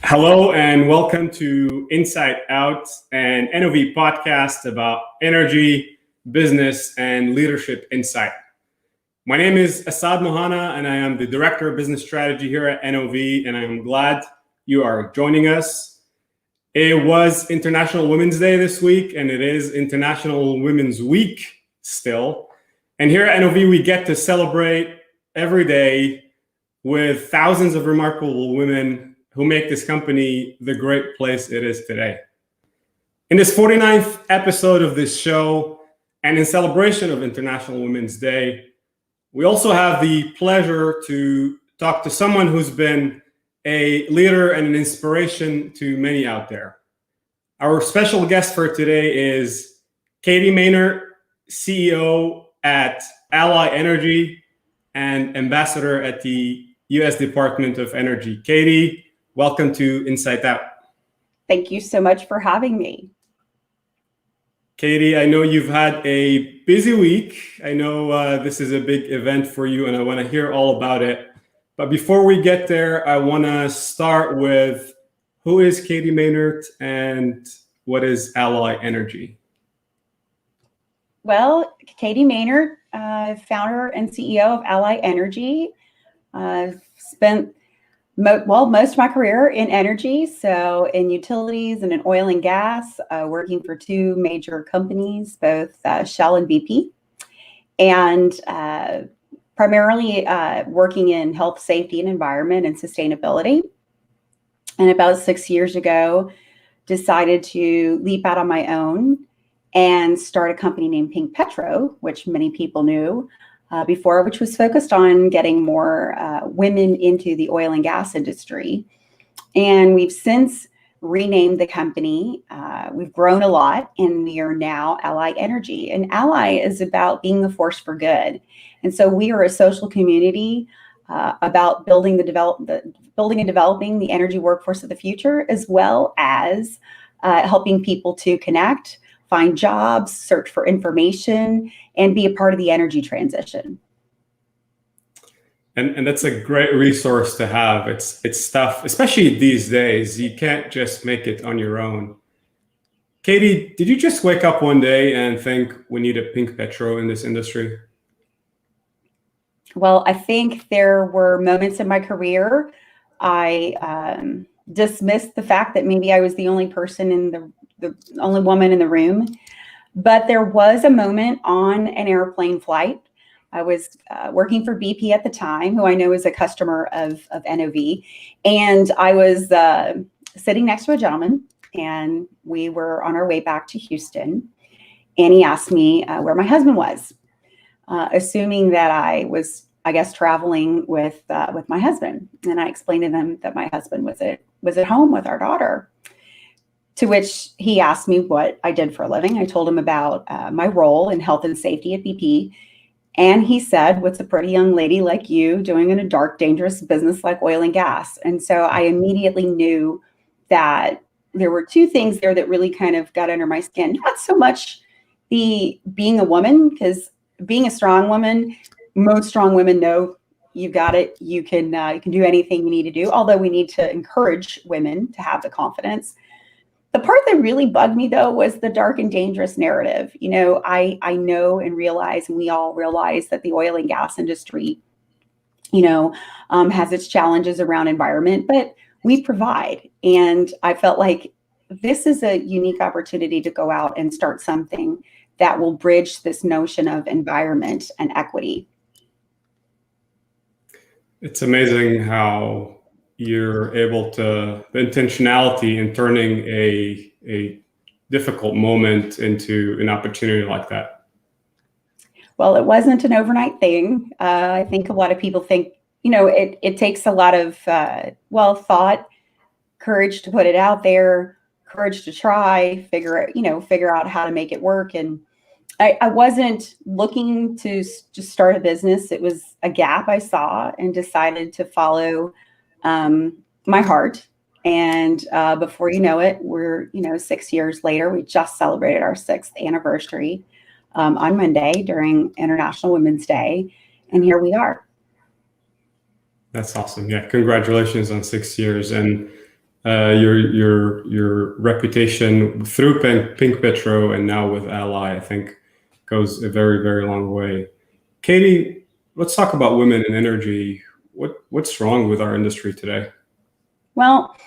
Hello and welcome to Inside Out, an NOV podcast about energy, business, and leadership insight. My name is Assaad Mohanna, and I am the Director of Business Strategy here at NOV, and I am glad you are joining us. It was International Women's Day this week, and it is International Women's Week still. And here at NOV, we get to celebrate every day with thousands of remarkable women who make this company the great place it is today. In this 49th episode of this show, and in celebration of International Women's Day, we also have the pleasure to talk to someone who's been a leader and an inspiration to many out there. Our special guest for today is Katie Mehnert, CEO at Ally Energy and ambassador at the U.S. Department of Energy. Katie, welcome to Inside Out. Thank you so much for having me. Katie, I know you've had a busy week. I know this is a big event for you, and I want to hear all about it. But before we get there, I want to start with who is Katie Mehnert and what is Ally Energy? Well, Katie Mehnert, founder and CEO of Ally Energy. I've spent most of my career in energy, so in utilities and in oil and gas, working for two major companies, both Shell and BP, and primarily working in health, safety, and environment and sustainability. And about 6 years ago, decided to leap out on my own and start a company named Pink Petro, which many people knew before, which was focused on getting more women into the oil and gas industry. And we've since renamed the company. We've grown a lot, and we are now Ally Energy. And Ally is about being the force for good. And so we are a social community about building and developing the energy workforce of the future, as well as helping people to connect, find jobs, search for information, and be a part of the energy transition. And that's a great resource to have. It's stuff, especially these days, you can't just make it on your own. Katie, did you just wake up one day and think we need a Pink Petro in this industry? Well, I think there were moments in my career I dismissed the fact that maybe I was the only person in the only woman in the room. But there was a moment on an airplane flight. I was working for BP at the time, who I know is a customer of NOV. And I was sitting next to a gentleman, and we were on our way back to Houston. And he asked me where my husband was, assuming that I was, I guess, traveling with my husband. And I explained to them that my husband was at home with our daughter. To which he asked me what I did for a living. I told him about my role in health and safety at BP. And he said, "What's a pretty young lady like you doing in a dark, dangerous business like oil and gas?" And so I immediately knew that there were two things there that really kind of got under my skin. Not so much being a woman, because being a strong woman, most strong women know you've got it. You can do anything you need to do, although we need to encourage women to have the confidence. The part that really bugged me, though, was the dark and dangerous narrative. You know, I know and realize, and we all realize, that the oil and gas industry, has its challenges around environment, but we provide. And I felt like this is a unique opportunity to go out and start something that will bridge this notion of environment and equity. It's amazing how you're able to, the intentionality in turning a difficult moment into an opportunity like that. Well, it wasn't an overnight thing. I think a lot of people think, it takes a lot of, thought, courage to put it out there, courage to try, figure out how to make it work. And I wasn't looking to just start a business. It was a gap I saw and decided to follow my heart. And before you know it, we're 6 years later. We just celebrated our 6th anniversary on Monday during International Women's Day, and here we are. That's awesome. Yeah, congratulations on 6 years. And Your reputation through Pink Petro and now with Ally, I think, goes a very, very long way. Katie, let's talk about women in energy. What's wrong with our industry today? Well,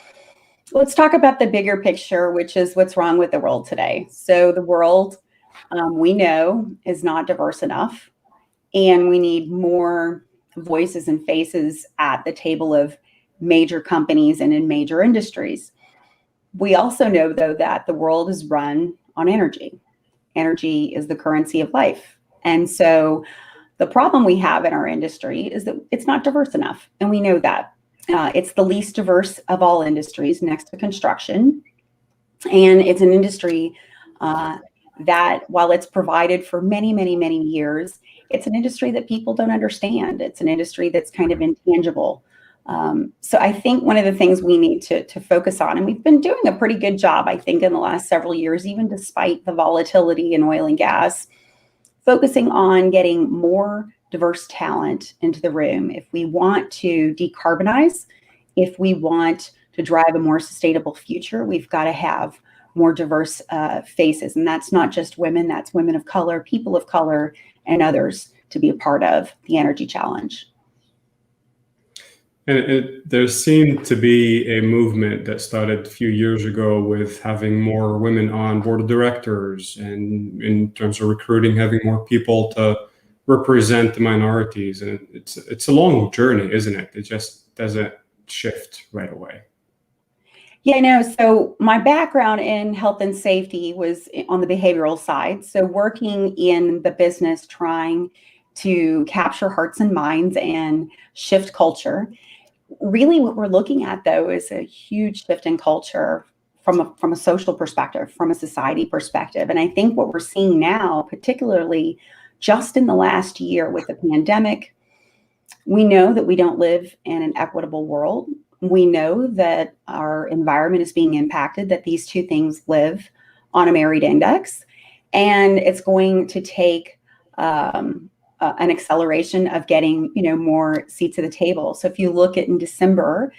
let's talk about the bigger picture, which is what's wrong with the world today. So the world, we know, is not diverse enough, and we need more voices and faces at the table of major companies and in major industries. We also know, though, that the world is run on energy. Energy is the currency of life. And so the problem we have in our industry is that it's not diverse enough. And we know that. It's the least diverse of all industries next to construction. And it's an industry that, while it's provided for many, many, many years, it's an industry that people don't understand. It's an industry that's kind of intangible. So I think one of the things we need to focus on, and we've been doing a pretty good job, I think, in the last several years, even despite the volatility in oil and gas, focusing on getting more diverse talent into the room. If we want to decarbonize, if we want to drive a more sustainable future, we've got to have more diverse faces. And that's not just women, that's women of color, people of color, and others to be a part of the energy challenge. And there seemed to be a movement that started a few years ago with having more women on board of directors, and in terms of recruiting, having more people to represent the minorities. And it's a long journey, isn't it? It just doesn't shift right away. Yeah, I know. So my background in health and safety was on the behavioral side. So working in the business, trying to capture hearts and minds and shift culture. Really what we're looking at, though, is a huge shift in culture from a social perspective, from a society perspective. And I think what we're seeing now, particularly just in the last year with the pandemic, we know that we don't live in an equitable world. We know that our environment is being impacted, that these two things live on a merit index, and it's going to take an acceleration of getting, more seats at the table. So if you look at in December,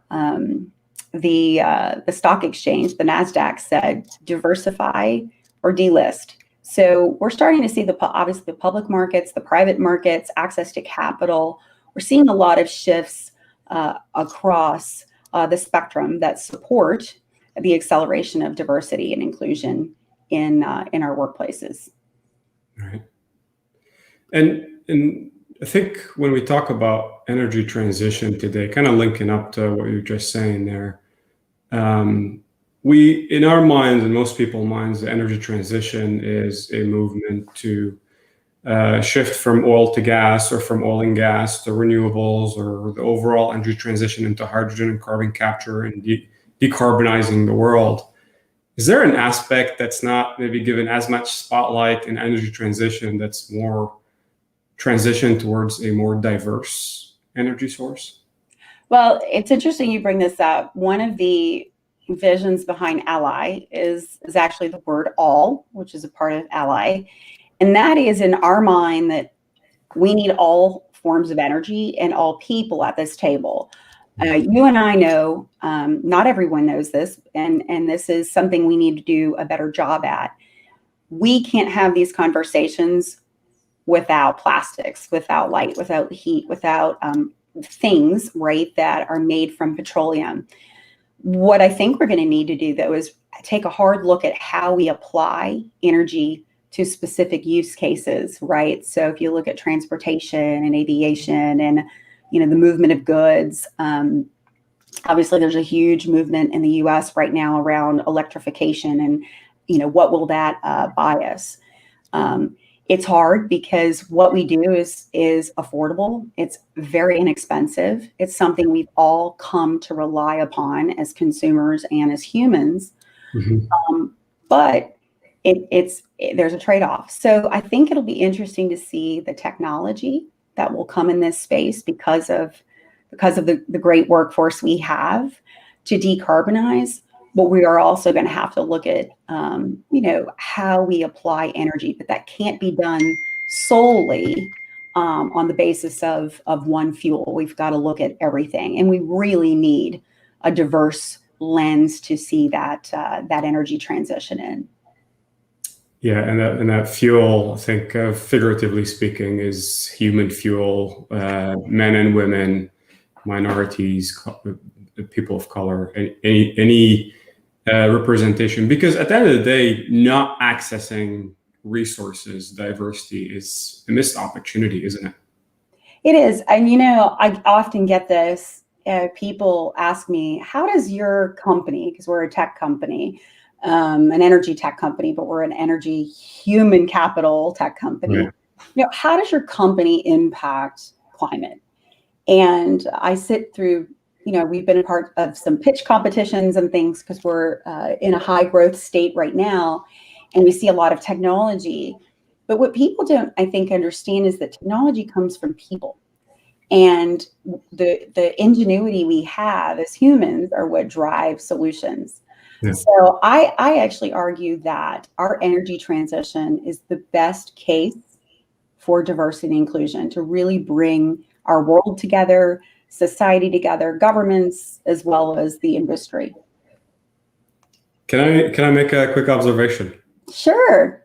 the stock exchange, the NASDAQ, said diversify or delist. So we're starting to see obviously the public markets, the private markets, access to capital. We're seeing a lot of shifts across the spectrum that support the acceleration of diversity and inclusion in our workplaces. Right. And I think when we talk about energy transition today, kind of linking up to what you're just saying there, we, in our minds and most people's minds, the energy transition is a movement to shift from oil to gas, or from oil and gas to renewables, or the overall energy transition into hydrogen and carbon capture and decarbonizing the world. Is there an aspect that's not maybe given as much spotlight in energy transition that's more transition towards a more diverse energy source? Well, it's interesting you bring this up. One of the visions behind Ally is actually the word all, which is a part of Ally. And that is, in our mind, that we need all forms of energy and all people at this table. You and I know, not everyone knows this, and this is something we need to do a better job at. We can't have these conversations without plastics, without light, without heat, without things, right, that are made from petroleum. What I think we're going to need to do, though, is take a hard look at how we apply energy to specific use cases, right? So if you look at transportation and aviation and, the movement of goods, obviously there's a huge movement in the US right now around electrification, and, what will that buy us? It's hard because what we do is affordable. It's very inexpensive. It's something we've all come to rely upon as consumers and as humans. Mm-hmm. But there's a trade-off. So I think it'll be interesting to see the technology that will come in this space because of the great workforce we have to decarbonize. But we are also going to have to look at, how we apply energy, but that can't be done solely on the basis of one fuel. We've got to look at everything, and we really need a diverse lens to see that energy transition in. Yeah, and that fuel, I think, figuratively speaking, is human fuel, men and women, minorities, people of color, any representation. Because at the end of the day, not accessing resources, diversity is a missed opportunity, isn't it? It is. And, I often get this. People ask me, how does your company, because we're a tech company, an energy tech company, but we're an energy human capital tech company. Yeah. How does your company impact climate? And I sit through, we've been a part of some pitch competitions and things because we're in a high growth state right now, and we see a lot of technology. But what people don't, I think, understand is that technology comes from people. And the ingenuity we have as humans are what drive solutions. Yeah. So I actually argue that our energy transition is the best case for diversity and inclusion, to really bring our world together, society together, governments, as well as the industry. Can I make a quick observation? Sure.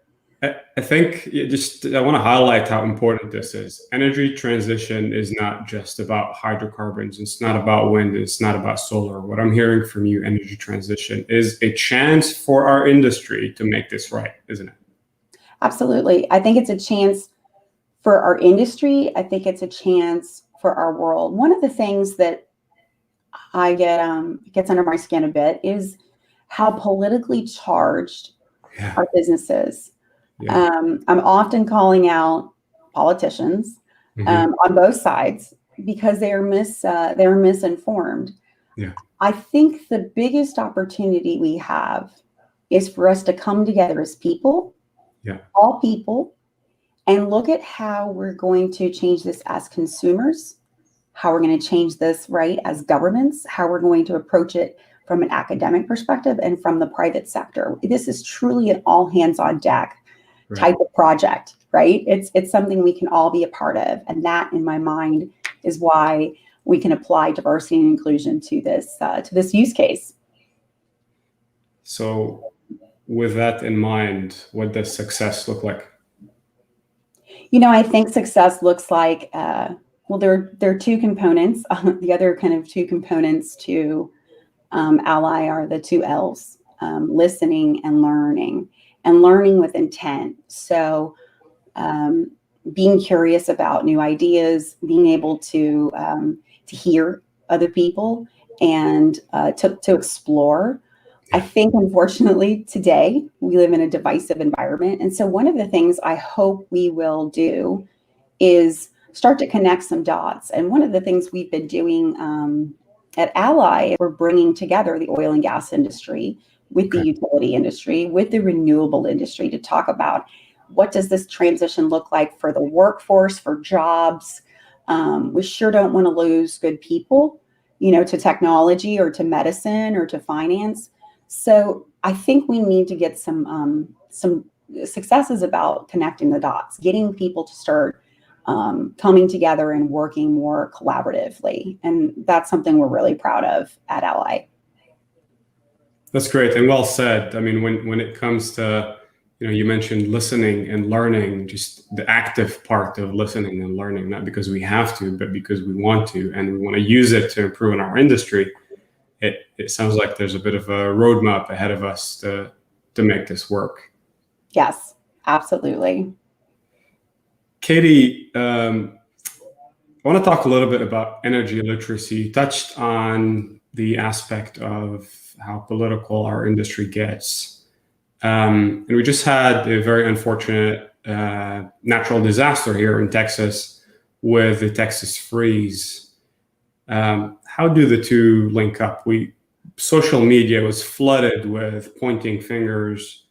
I think I want to highlight how important this is. Energy transition is not just about hydrocarbons. It's not about wind. It's not about solar. What I'm hearing from you, energy transition, is a chance for our industry to make this right, isn't it? Absolutely. I think it's a chance for our industry. I think it's a chance for our world. One of the things that I gets under my skin a bit is how politically charged our business is. Yeah. I'm often calling out politicians on both sides because they're misinformed. Yeah. I think the biggest opportunity we have is for us to come together as people, all people, and look at how we're going to change this as consumers, how we're going to change this as governments, how we're going to approach it from an academic perspective and from the private sector. This is truly an all hands on deck type of project, right? It's something we can all be a part of. And that, in my mind, is why we can apply diversity and inclusion to this use case. So with that in mind, what does success look like? I think success looks like, there are two components. The other kind of two components to Ally are the two L's, listening and learning with intent. So being curious about new ideas, being able to hear other people and to explore. I think, unfortunately, today we live in a divisive environment. And so one of the things I hope we will do is start to connect some dots. And one of the things we've been doing at Ally, we're bringing together the oil and gas industry with the utility industry, with the renewable industry, to talk about what does this transition look like for the workforce, for jobs. We sure don't want to lose good people, to technology or to medicine or to finance. So I think we need to get some successes about connecting the dots, getting people to start coming together and working more collaboratively. And that's something we're really proud of at Ally. That's great and well said. I mean, when it comes to, you mentioned listening and learning, just the active part of listening and learning, not because we have to, but because we want to, and we want to use it to improve in our industry. It sounds like there's a bit of a roadmap ahead of us to make this work. Yes, absolutely. Katie, I want to talk a little bit about energy literacy. You touched on the aspect of how political our industry gets. And we just had a very unfortunate natural disaster here in Texas with the Texas freeze. How do the two link up? Social media was flooded with pointing fingers.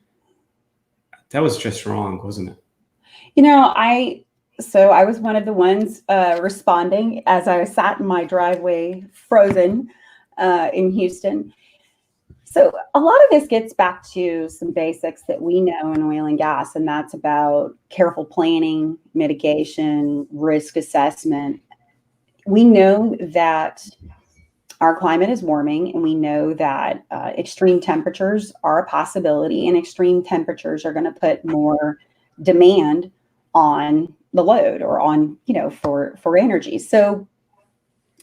That was just wrong, wasn't it? I was one of the ones responding as I sat in my driveway frozen in Houston. So a lot of this gets back to some basics that we know in oil and gas, and that's about careful planning, mitigation, risk assessment. We know that our climate is warming, and we know that extreme temperatures are a possibility, and extreme temperatures are going to put more demand on the load, or on, for energy. So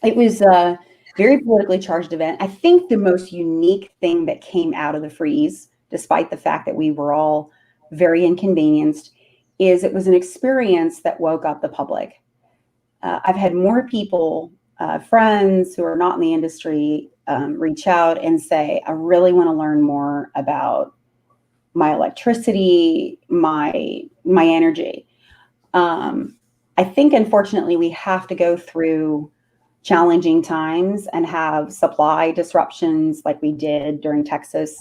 it was a very politically charged event. I think the most unique thing that came out of the freeze, despite the fact that we were all very inconvenienced, is it was an experience that woke up the public. I've had more people, friends who are not in the industry, reach out and say, I really want to learn more about my electricity, my energy. I think, unfortunately, we have to go through challenging times and have supply disruptions like we did during Texas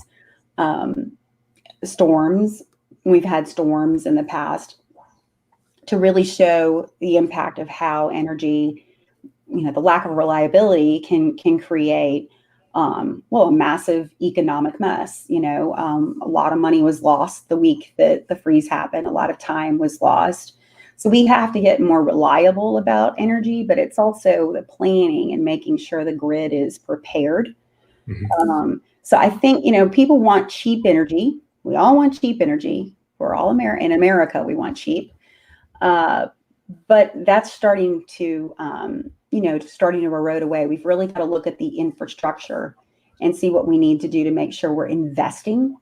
storms. We've had storms in the past to really show the impact of how energy, the lack of reliability can create, a massive economic mess. A lot of money was lost the week that the freeze happened. A lot of time was lost. So we have to get more reliable about energy, but it's also the planning and making sure the grid is prepared. Mm-hmm. So I think, people want cheap energy. We all want cheap energy. We're all in America, we want cheap. But that's starting to erode away. We've really got to look at the infrastructure and see what we need to do to make sure we're investing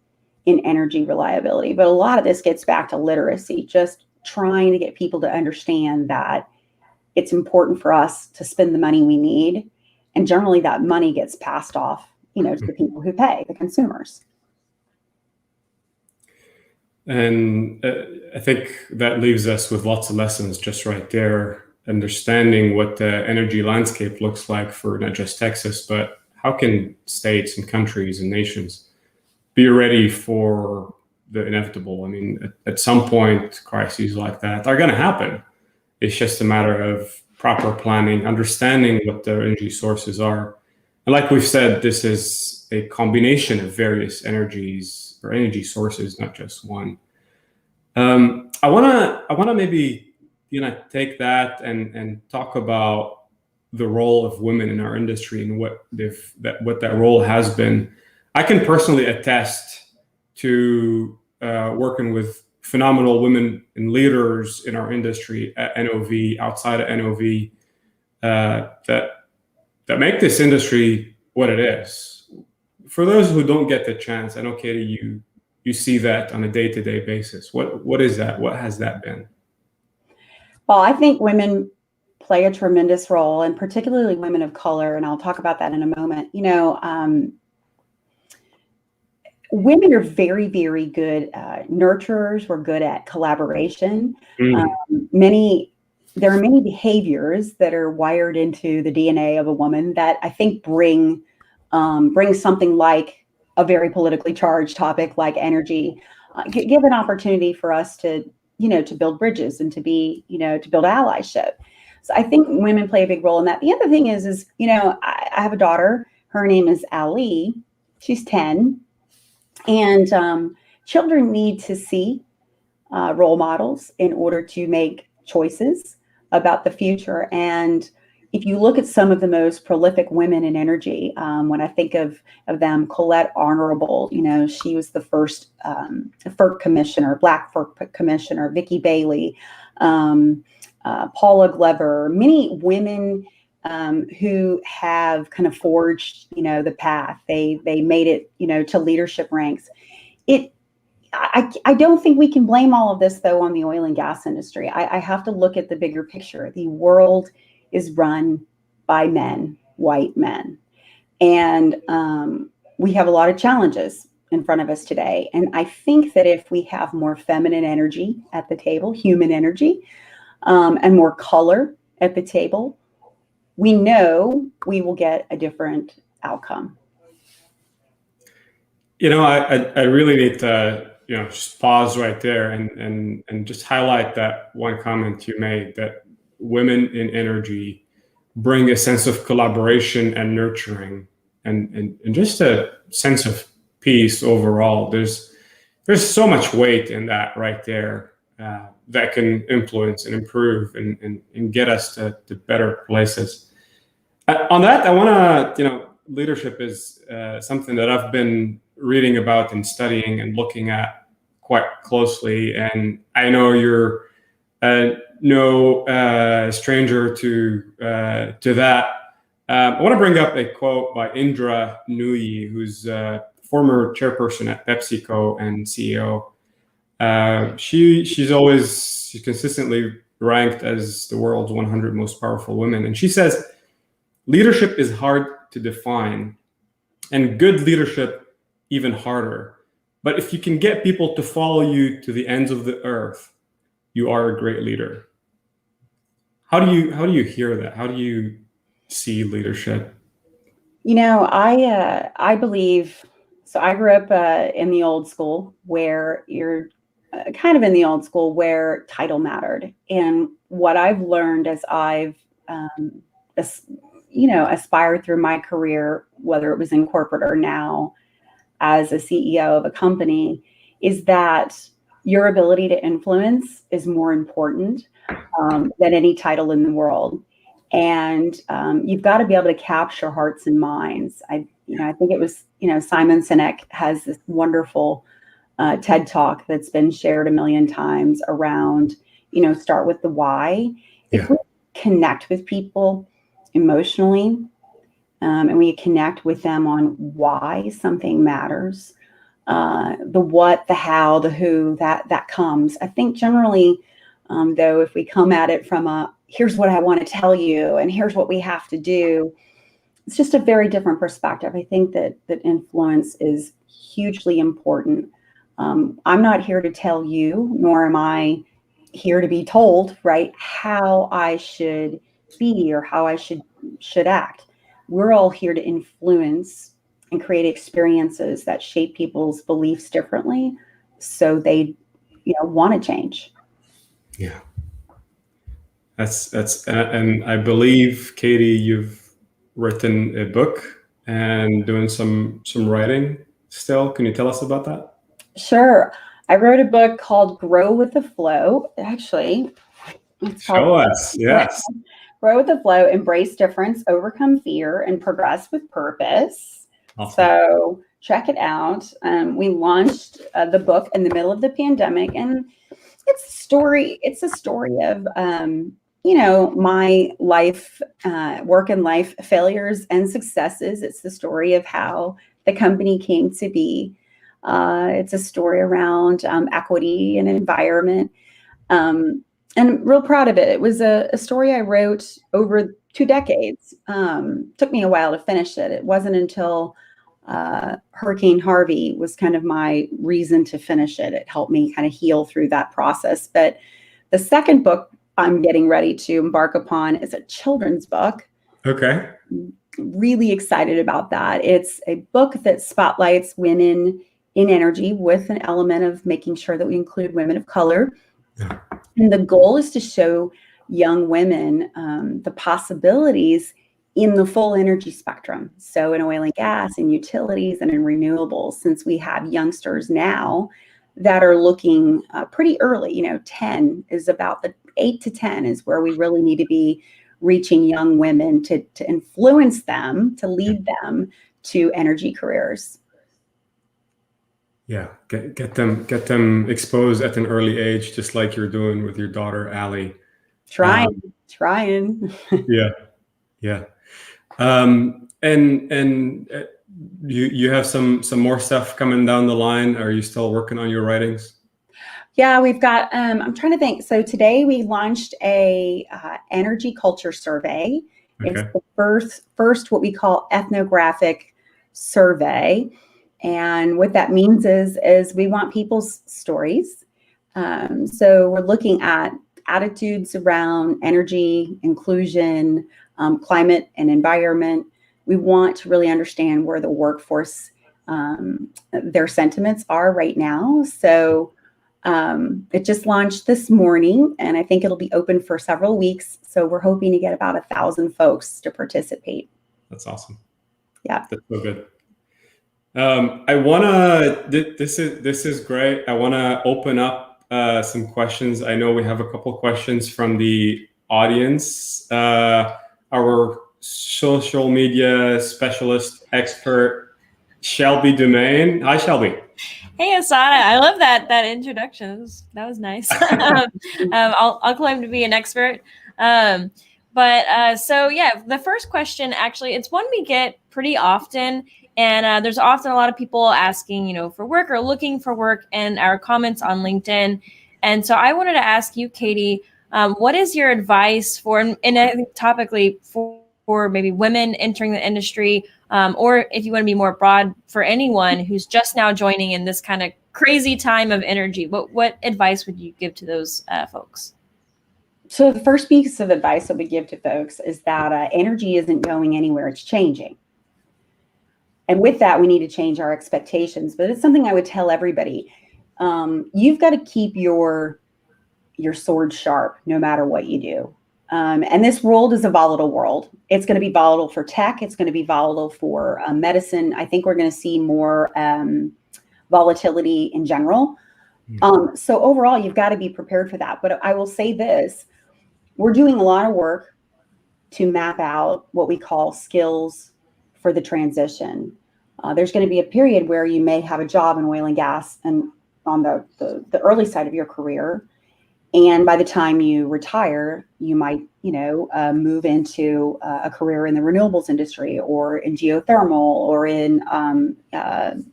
in energy reliability. But a lot of this gets back to literacy, just trying to get people to understand that it's important for us to spend the money we need. And generally that money gets passed off, to the people who pay, the consumers. And I think that leaves us with lots of lessons just right there, understanding what the energy landscape looks like for not just Texas, but how can states and countries and nations be ready for the inevitable? I mean, at some point, crises like that are going to happen. It's just a matter of proper planning, understanding what the energy sources are. And like we've said, this is a combination of various energies or energy sources, not just one. I wanna maybe take that and talk about the role of women in our industry and what that role has been. I can personally attest to working with phenomenal women and leaders in our industry at NOV, outside of NOV, that make this industry what it is. For those who don't get the chance, I know, Katie, you see that on a day-to-day basis. What is that? What has that been? Well, I think women play a tremendous role, and particularly women of color, and I'll talk about that in a moment. Women are very, very good nurturers. We're good at collaboration. Mm. There are many behaviors that are wired into the DNA of a woman that I think bring something like a very politically charged topic like energy, give an opportunity for us to build bridges and to build allyship. So I think women play a big role in that. The other thing is I have a daughter. Her name is Ali. She's 10. And children need to see role models in order to make choices about the future. And if you look at some of the most prolific women in energy, when I think of them, Colette Honorable, she was the first FERC commissioner, Black FERC commissioner, Vicki Bailey, Paula Glover, many women who have kind of forged, the path. They made it, to leadership ranks. I don't think we can blame all of this, though, on the oil and gas industry. I have to look at the bigger picture. The world is run by men, white men. And we have a lot of challenges in front of us today. And I think that if we have more feminine energy at the table, human energy, and more color at the table, we know we will get a different outcome. I really need to just pause right there and just highlight that one comment you made, that women in energy bring a sense of collaboration and nurturing and just a sense of peace overall. There's so much weight in that right there that can influence and improve and get us to better places. On that, I want to, leadership is something that I've been reading about and studying and looking at quite closely. And I know you're no stranger to that. I want to bring up a quote by Indra Nooyi, who's former chairperson at PepsiCo and CEO. She's consistently ranked as the world's 100 most powerful women, and she says leadership is hard to define, and good leadership even harder. But if you can get people to follow you to the ends of the earth, you are a great leader. How do you hear that? How do you see leadership? I believe, so I grew up in the old school where you're kind of in the old school where title mattered. And what I've learned as I've, aspired through my career, whether it was in corporate or now as a CEO of a company, is that your ability to influence is more important than any title in the world. And you've got to be able to capture hearts and minds. I think it was, Simon Sinek has this wonderful TED Talk that's been shared a million times around, start with the why. Yeah. If we connect with people emotionally and we connect with them on why something matters, the what, the how, the who, that comes. I think generally, though, if we come at it from here's what I want to tell you and here's what we have to do, it's just a very different perspective. I think that influence is hugely important. I'm not here to tell you, nor am I here to be told, right, how I should be or how I should act. We're all here to influence and create experiences that shape people's beliefs differently so they, want to change. Yeah. That's and I believe, Katie, you've written a book and doing some writing still. Can you tell us about that? Sure. I wrote a book called Grow with the Flow. Actually, Show us. Yes. Grow with the Flow, Embrace Difference, Overcome Fear, and Progress with Purpose. Awesome. So check it out. We launched the book in the middle of the pandemic, and it's a story of my life, work and life failures and successes. It's the story of how the company came to be. It's a story around equity and environment. And I'm real proud of it. It was a story I wrote over 2 decades. Took me a while to finish it. It wasn't until Hurricane Harvey was kind of my reason to finish it. It helped me kind of heal through that process. But the second book I'm getting ready to embark upon is a children's book. Okay. Really excited about that. It's a book that spotlights women in energy with an element of making sure that we include women of color. Yeah. And the goal is to show young women the possibilities in the full energy spectrum. So in oil and gas, in utilities, and in renewables, since we have youngsters now that are looking pretty early, 10 is about 8 to 10 is where we really need to be reaching young women to influence them, to lead them to energy careers. Yeah, get them exposed at an early age, just like you're doing with your daughter, Allie. Trying. Yeah. And you have some more stuff coming down the line. Are you still working on your writings? Yeah, we've got. I'm trying to think. So today we launched a energy culture survey. Okay. It's the first what we call ethnographic survey. And what that means is we want people's stories. So we're looking at attitudes around energy, inclusion, climate, and environment. We want to really understand where the workforce, their sentiments are right now. So it just launched this morning, and I think it'll be open for several weeks. So we're hoping to get about 1,000 folks to participate. That's awesome. Yeah. That's so good. I wanna. This is great. I wanna open up some questions. I know we have a couple questions from the audience. Our social media specialist expert, Shelby Domain. Hi, Shelby. Hey, Assaad. I love that introduction. That was nice. I'll claim to be an expert. So yeah, the first question, actually, it's one we get pretty often. And there's often a lot of people asking, for work or looking for work in our comments on LinkedIn. And so I wanted to ask you, Katie, what is your advice for, and I think topically for maybe women entering the industry, or if you want to be more broad, for anyone who's just now joining in this kind of crazy time of energy, what advice would you give to those folks? So the first piece of advice that we give to folks is that energy isn't going anywhere, it's changing. And with that, we need to change our expectations. But it's something I would tell everybody. You've got to keep your sword sharp no matter what you do. And this world is a volatile world. It's going to be volatile for tech. It's going to be volatile for medicine. I think we're going to see more volatility in general. So overall, you've got to be prepared for that. But I will say this, we're doing a lot of work to map out what we call skills for the transition. There's going to be a period where you may have a job in oil and gas and on the early side of your career. And by the time you retire, you might, move into a career in the renewables industry or in geothermal or in the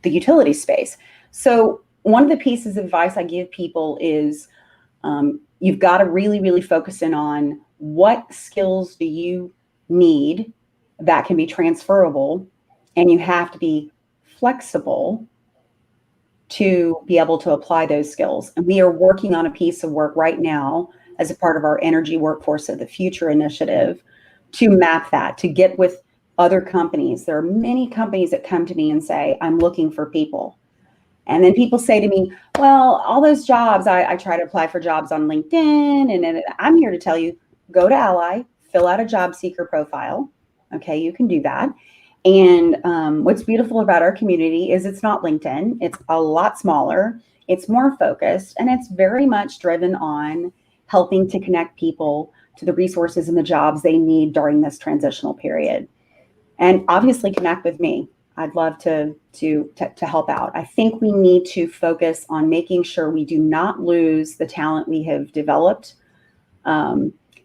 utility space. So one of the pieces of advice I give people is you've got to really, really focus in on what skills do you need that can be transferable, and you have to be flexible to be able to apply those skills. And we are working on a piece of work right now as a part of our Energy Workforce of the Future initiative to map that, to get with other companies. There are many companies that come to me and say, I'm looking for people. And then people say to me, well, all those jobs, I try to apply for jobs on LinkedIn. And I'm here to tell you, go to Ally, fill out a job seeker profile. Okay, you can do that. And what's beautiful about our community is it's not LinkedIn. It's a lot smaller. It's more focused, and it's very much driven on helping to connect people to the resources and the jobs they need during this transitional period. And obviously connect with me. I'd love to help out. I think we need to focus on making sure we do not lose the talent we have developed.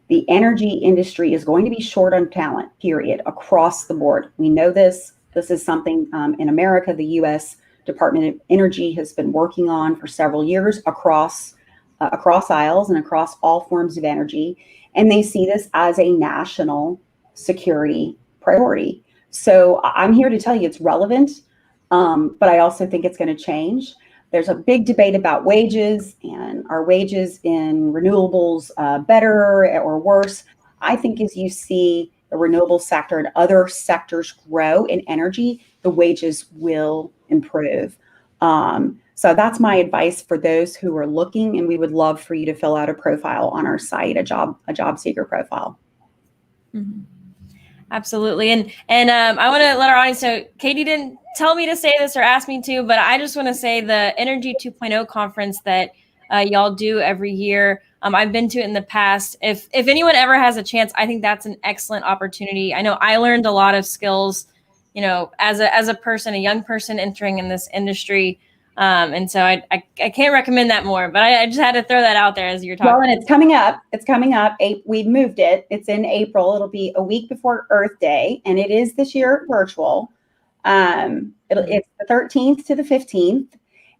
The energy industry is going to be short on talent, period, across the board. We know this. This is something in America, the U.S. Department of Energy has been working on for several years across aisles and across all forms of energy. And they see this as a national security priority. So I'm here to tell you it's relevant, but I also think it's going to change. There's a big debate about wages, and are wages in renewables better or worse? I think as you see the renewable sector and other sectors grow in energy, the wages will improve. So that's my advice for those who are looking, and we would love for you to fill out a profile on our site, a job seeker profile. Mm-hmm. Absolutely. And I want to let our audience know, Katie didn't tell me to say this or ask me to, but I just want to say the Energy 2.0 conference that y'all do every year, I've been to it in the past. If anyone ever has a chance, I think that's an excellent opportunity. I know I learned a lot of skills, as a person, a young person entering in this industry. And so I can't recommend that more, but I just had to throw that out there as you're talking. Well, and it's coming up. We've moved it. It's in April. It'll be a week before Earth Day, and it is this year virtual. It's the 13th to the 15th,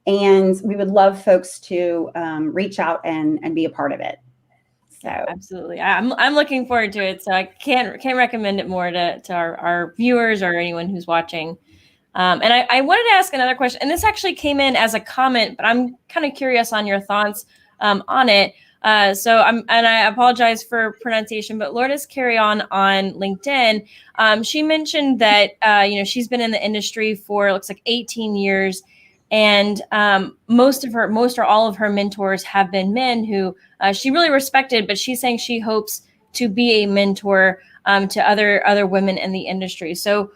and we would love folks to reach out and be a part of it. So absolutely, I'm looking forward to it. So I can't recommend it more to our viewers or anyone who's watching. And I wanted to ask another question, and this actually came in as a comment, but I'm kind of curious on your thoughts on it. And I apologize for pronunciation, but Lourdes Carry On LinkedIn, she mentioned that she's been in the industry for, it looks like 18 years, and most or all of her mentors have been men who she really respected, but she's saying she hopes to be a mentor to other women in the industry. So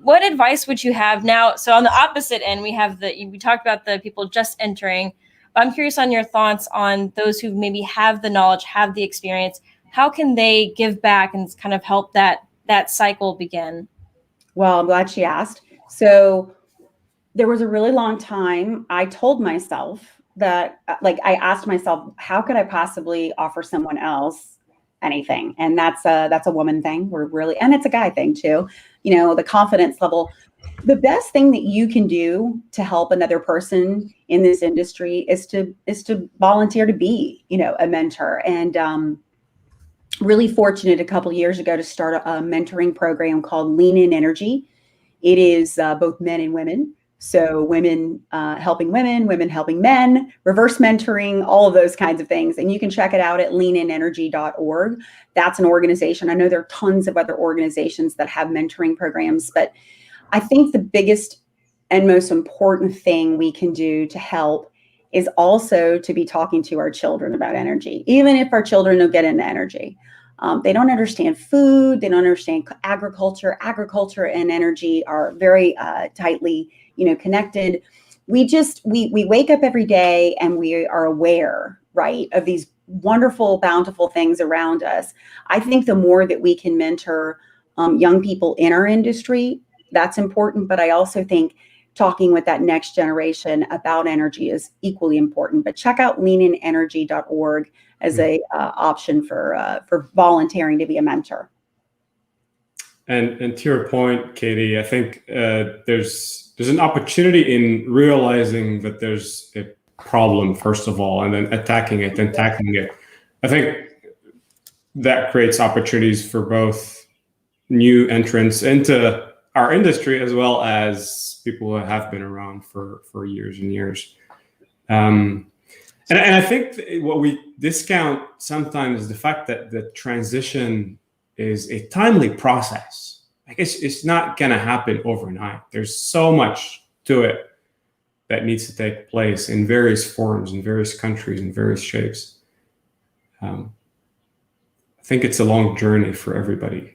what advice would you have now? So on the opposite end, we talked about the people just entering. I'm curious on your thoughts on those who maybe have the knowledge, have the experience, how can they give back and kind of help that cycle begin? Well, I'm glad she asked. So there was a really long time I told myself that, like, I asked myself, how could I possibly offer someone else anything? And that's a woman thing. We're really, and it's a guy thing too. The confidence level. The best thing that you can do to help another person in this industry is to volunteer to be, a mentor. And really fortunate a couple of years ago to start a mentoring program called Lean In Energy. It is both men and women. So women helping women helping men, reverse mentoring, all of those kinds of things. And you can check it out at leaninenergy.org. That's an organization. I know there are tons of other organizations that have mentoring programs, but I think the biggest and most important thing we can do to help is also to be talking to our children about energy, even if our children don't get into energy. They don't understand food. They don't understand agriculture. Agriculture and energy are very tightly, connected. We wake up every day and we are aware, right, of these wonderful, bountiful things around us. I think the more that we can mentor young people in our industry, that's important. But I also think talking with that next generation about energy is equally important. But check out leaninenergy.org as a option for volunteering to be a mentor. And to your point, Katie, I think there's an opportunity in realizing that there's a problem, first of all, and then attacking it and tackling it. I think that creates opportunities for both new entrants into our industry as well as people who have been around for years and years. And I think what we discount sometimes is the fact that the transition is a timely process. I guess it's not going to happen overnight. There's so much to it that needs to take place in various forms, in various countries, in various shapes. I think it's a long journey for everybody.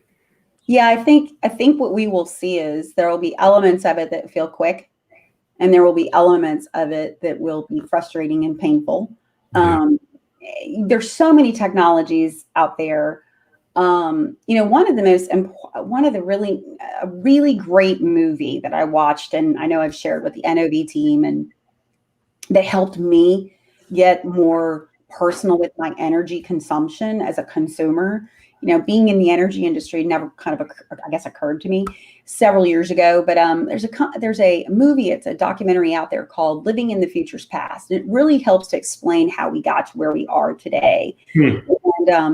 Yeah, I think what we will see is there will be elements of it that feel quick, and there will be elements of it that will be frustrating and painful. Yeah. There's so many technologies out there. One of the really great movie that I watched, and I know I've shared with the NOV team, and that helped me get more personal with my energy consumption as a consumer. Being in the energy industry never kind of, occurred to me several years ago. But there's a movie, it's a documentary out there called Living in the Future's Past. And it really helps to explain how we got to where we are today. And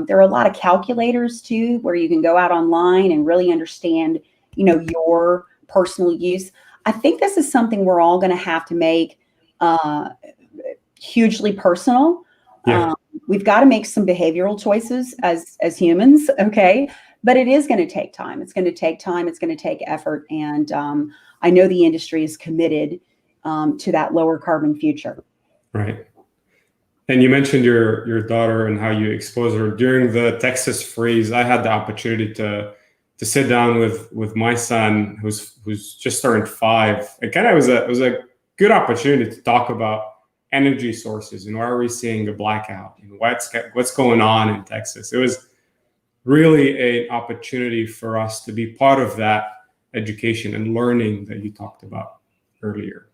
there are a lot of calculators too, where you can go out online and really understand, your personal use. I think this is something we're all going to have to make hugely personal. Yeah. We've got to make some behavioral choices as humans, okay? But it is going to take time. It's going to take time. It's going to take effort. And I know the industry is committed to that lower carbon future. Right. And you mentioned your daughter and how you exposed her during the Texas freeze. I had the opportunity to sit down with my son, who's just turned 5. It kind of was a good opportunity to talk about energy sources and why are we seeing a blackout and what's going on in Texas. It was really an opportunity for us to be part of that education and learning that you talked about earlier.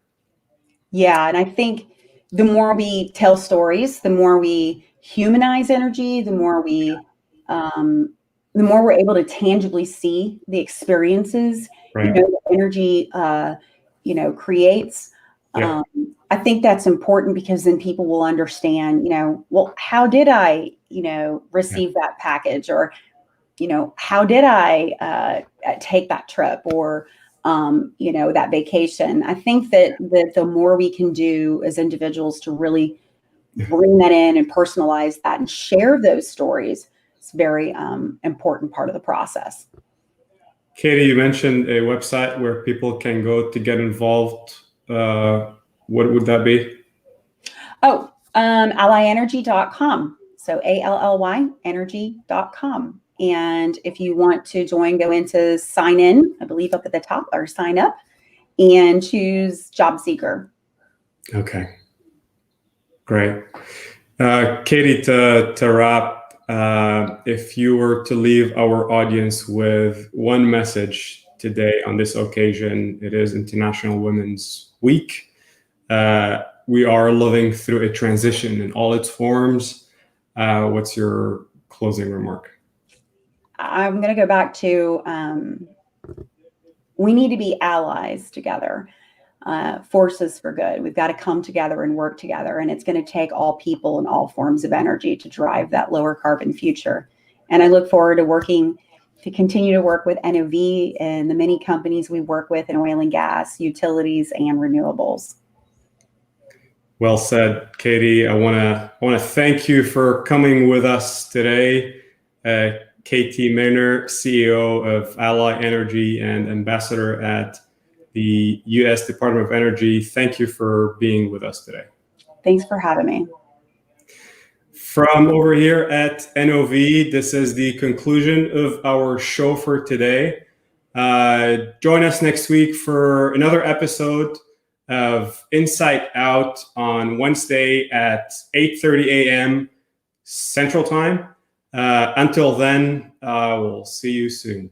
Yeah, and I think the more we tell stories, the more we humanize energy, the more we're able to tangibly see the experiences, Right. that energy, creates. Yeah. I think that's important because then people will understand, well, how did I, receive that package, or, how did I take that trip, or, that vacation. I think that the more we can do as individuals to really bring that in and personalize that and share those stories, it's a very important part of the process. Katie, you mentioned a website where people can go to get involved. What would that be? Oh, allyenergy.com. So ALLY energy.com. And if you want to join, go into sign in, I believe up at the top, or sign up, and choose job seeker. Okay. Great. Katie, to wrap, if you were to leave our audience with one message today on this occasion, it is International Women's Week. We are living through a transition in all its forms. What's your closing remark? I'm going to go back to we need to be allies together, forces for good. We've got to come together and work together. And it's going to take all people and all forms of energy to drive that lower carbon future. And I look forward to continue to work with NOV and the many companies we work with in oil and gas, utilities, and renewables. Well said, Katie. I want to thank you for coming with us today. Katie Mehnert, CEO of Ally Energy and ambassador at the U.S. Department of Energy. Thank you for being with us today. Thanks for having me. From over here at NOV, this is the conclusion of our show for today. Join us next week for another episode of Insight Out on Wednesday at 8:30 a.m. Central Time. Until then, we'll see you soon.